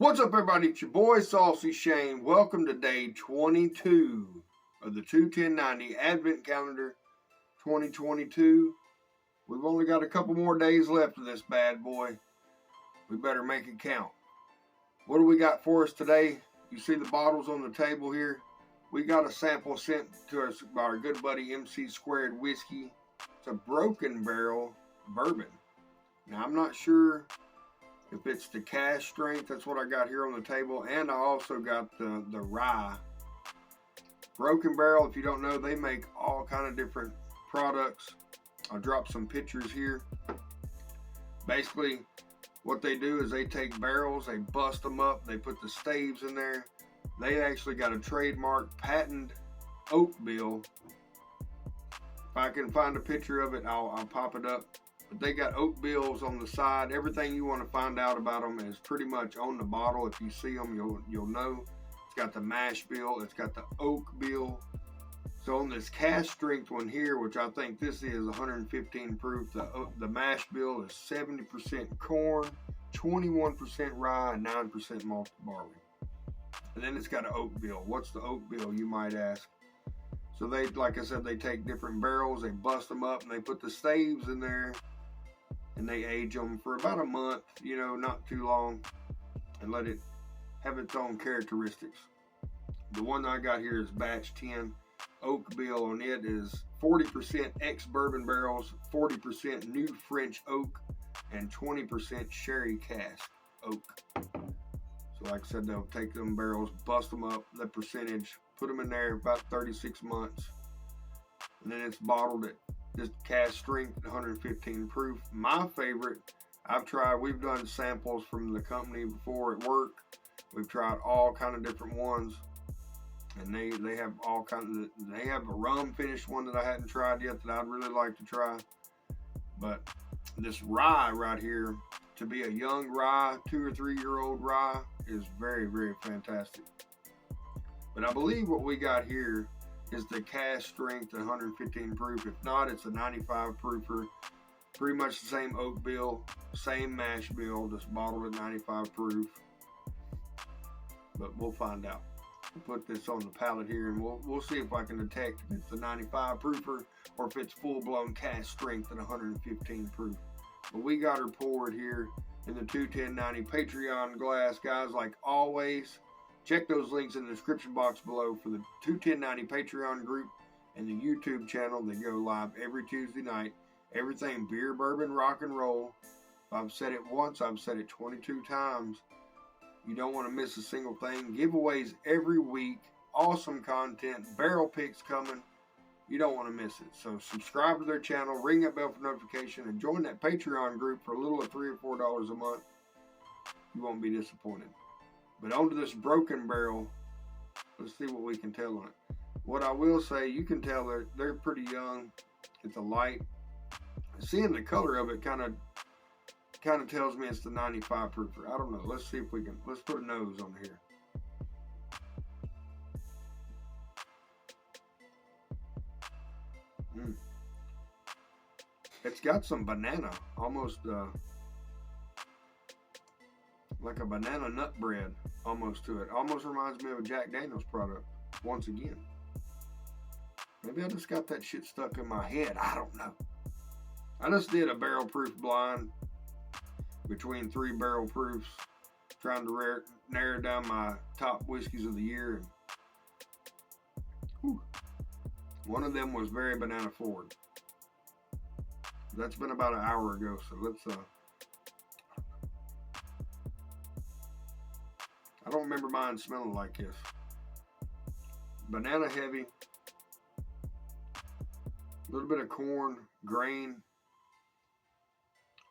What's up, everybody? It's your boy Saucy Shane. Welcome to day 22 of the 21090 Advent Calendar 2022. We've only got a couple more days left of this bad boy. We better make it count. What do we got for us today? You see the bottles on the table here. We got a sample sent to us by our good buddy MC Squared Whiskey. It's a broken barrel bourbon. Now, I'm not sure if it's the cask strength. That's what I got here on the table. And I also got the rye. Broken Barrel, if you don't know, they make all kind of different products. I'll drop some pictures here. Basically, what they do is they take barrels, they bust them up, they put the staves in there. They actually got a trademark patent oak bill. If I can find a picture of it, I'll pop it up. But they got oak bills on the side. Everything you want to find out about them is pretty much on the bottle. If you see them, you'll know. It's got the mash bill. It's got the oak bill. So on this cask strength one here, which I think this is 115 proof, the mash bill is 70% corn, 21% rye, and 9% malted barley. And then it's got an oak bill. What's the oak bill, you might ask? So they, like I said, they take different barrels, they bust them up, and they put the staves in there, and they age them for about a month, not too long, and let it have its own characteristics. The one that I got here is batch 10. Oak bill on it is 40% ex-bourbon barrels, 40% new French oak, and 20% sherry cask oak. So like I said, they'll take them barrels, bust them up, the percentage, put them in there about 36 months. And then it's bottled at this cask strength, 115 proof. My favorite, we've done samples from the company before at work. We've tried all kind of different ones. And they have all kinds of, they have a rum finished one that I hadn't tried yet that I'd really like to try. But this rye right here, to be a young rye, 2 or 3 year old rye, is very, very fantastic. But I believe what we got here is the cask strength 115 proof. If not, it's a 95 proofer. Pretty much the same oak bill, same mash bill, just bottled at 95 proof. But we'll find out. We'll put this on the pallet here and we'll see if I can detect if it's the 95 proofer or if it's full-blown cask strength at 115 proof. But we got her poured here in the 21090 Patreon glass, guys. Like always, check those links in the description box below for the 21090 Patreon group and the YouTube channel. They go live every Tuesday night. Everything beer, bourbon, rock and roll. If I've said it once, I've said it 22 times. You don't want to miss a single thing. Giveaways every week. Awesome content. Barrel picks coming. You don't want to miss it. So subscribe to their channel, ring that bell for notification, and join that Patreon group for a little of $3 or $4 a month. You won't be disappointed. But onto this broken barrel. Let's see what we can tell on it. What I will say, you can tell they're pretty young. It's a light. Seeing the color of it kind of tells me it's the 95 proofer. I don't know. Let's see if we can. Let's put a nose on here. It's got some banana, almost like a banana nut bread almost to it. Almost reminds me of a Jack Daniels product once again. Maybe I just got that shit stuck in my head. I don't know. I just did a barrel proof blind between 3 barrel proofs, trying to narrow down my top whiskeys of the year. And one of them was very banana forward. That's been about an hour ago, so let's I don't remember mine smelling like this. Banana heavy, a little bit of corn, grain,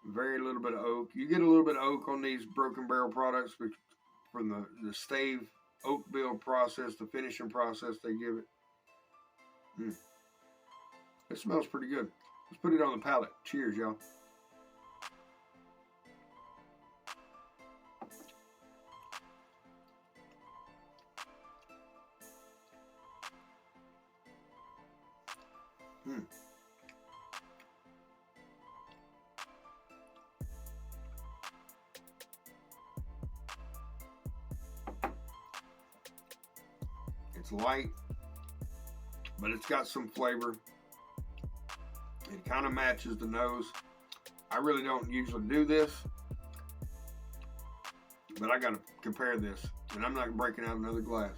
very little bit of oak. You get a little bit of oak on these broken barrel products from the stave oak bill process, the finishing process they give it. It smells pretty good. Let's put it on the palate. Cheers, y'all. It's light, but it's got some flavor. It kind of matches the nose. I really don't usually do this, but I gotta compare this, and I'm not breaking out another glass.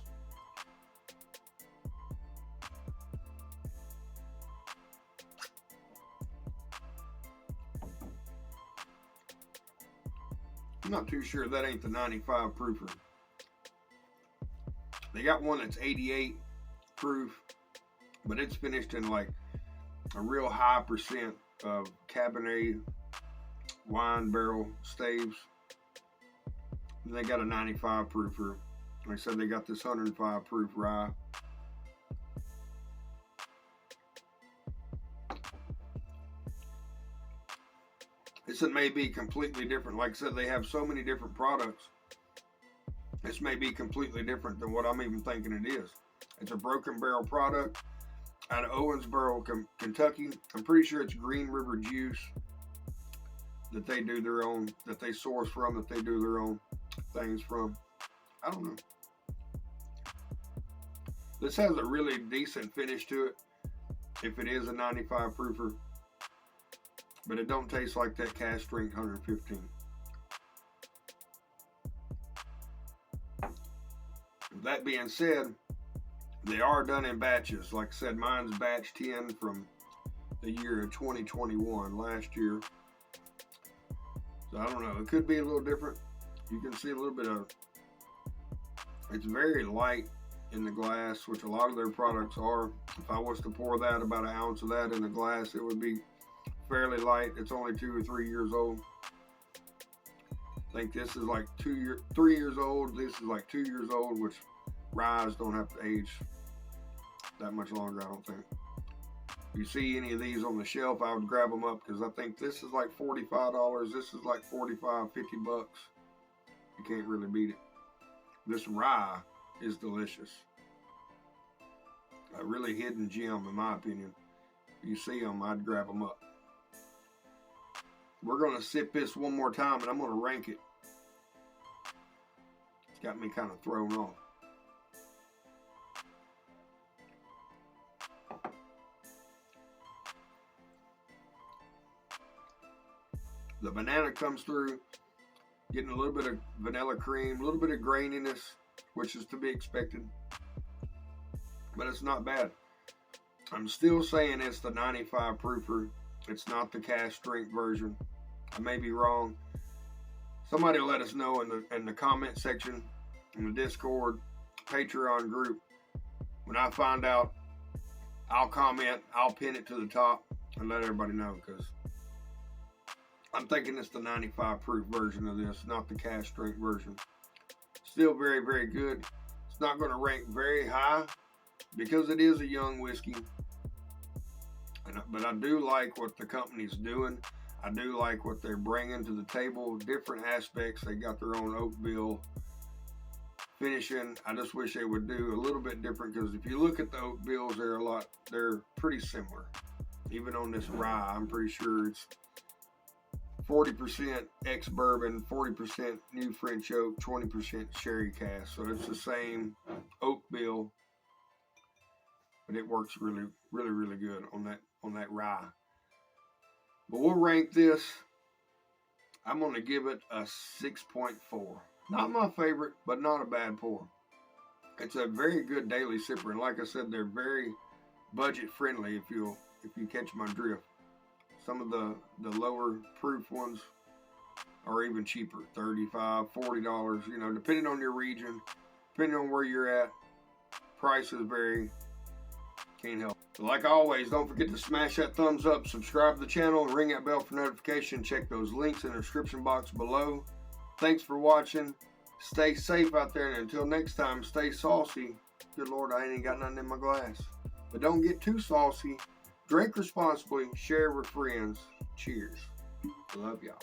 I'm not too sure that ain't the 95 proofer. They got one that's 88 proof, but it's finished in like a real high percent of Cabernet wine barrel staves. And they got a 95 proofer. Like I said, they got this 105 proof rye. This may be completely different. Like I said, they have so many different products. This may be completely different than what I'm even thinking it is. It's a broken barrel product out of Owensboro, Kentucky. I'm pretty sure it's Green River Juice that they do their own, that they source from, that they do their own things from. I don't know. This has a really decent finish to it, if it is a 95 proofer. But it don't taste like that cask strength 115. That being said, they are done in batches. Like I said, mine's batch 10 from the year of 2021, last year. So I don't know, it could be a little different. You can see a little bit of, it's very light in the glass, which a lot of their products are. If I was to pour that, about an ounce of that in the glass, it would be fairly light. It's only 2 or 3 years old. I think this is like 3 years old. This is like 2 years old, which ryes don't have to age that much longer, I don't think. If you see any of these on the shelf, I would grab them up, because I think this is like $45. This is like 45, 50 bucks. You can't really beat it. This rye is delicious. A really hidden gem, in my opinion. If you see them, I'd grab them up. We're going to sip this one more time, and I'm going to rank it. It's got me kind of thrown off. The banana comes through, getting a little bit of vanilla cream, a little bit of graininess, which is to be expected. But it's not bad. I'm still saying it's the 95 proofer. It's not the cask strength version. I may be wrong. Somebody let us know in the comment section, in the Discord, Patreon group. When I find out, I'll comment, I'll pin it to the top and let everybody know, because I'm thinking it's the 95 proof version of this, not the cask strength version. Still very, very good. It's not going to rank very high because it is a young whiskey. But I do like what the company's doing. I do like what they're bringing to the table. Different aspects. They got their own oak bill finishing. I just wish they would do a little bit different, because if you look at the oak bills, they're pretty similar. Even on this rye, I'm pretty sure it's 40% ex-bourbon, 40% new French oak, 20% sherry cask. So it's the same oak bill, but it works really, really, really good on that rye. But we'll rank this. I'm going to give it a 6.4. Not my favorite, but not a bad pour. It's a very good daily sipper, and like I said, they're very budget friendly. If you catch my drift. Some of the lower proof ones are even cheaper, $35, $40, you know, depending on your region, depending on where you're at. Prices vary. Can't help. So like always, don't forget to smash that thumbs up, subscribe to the channel, and ring that bell for notification. Check those links in the description box below. Thanks for watching. Stay safe out there, and until next time, stay saucy. Good Lord, I ain't got nothing in my glass. But don't get too saucy. Drink responsibly, share with friends. Cheers. Love y'all.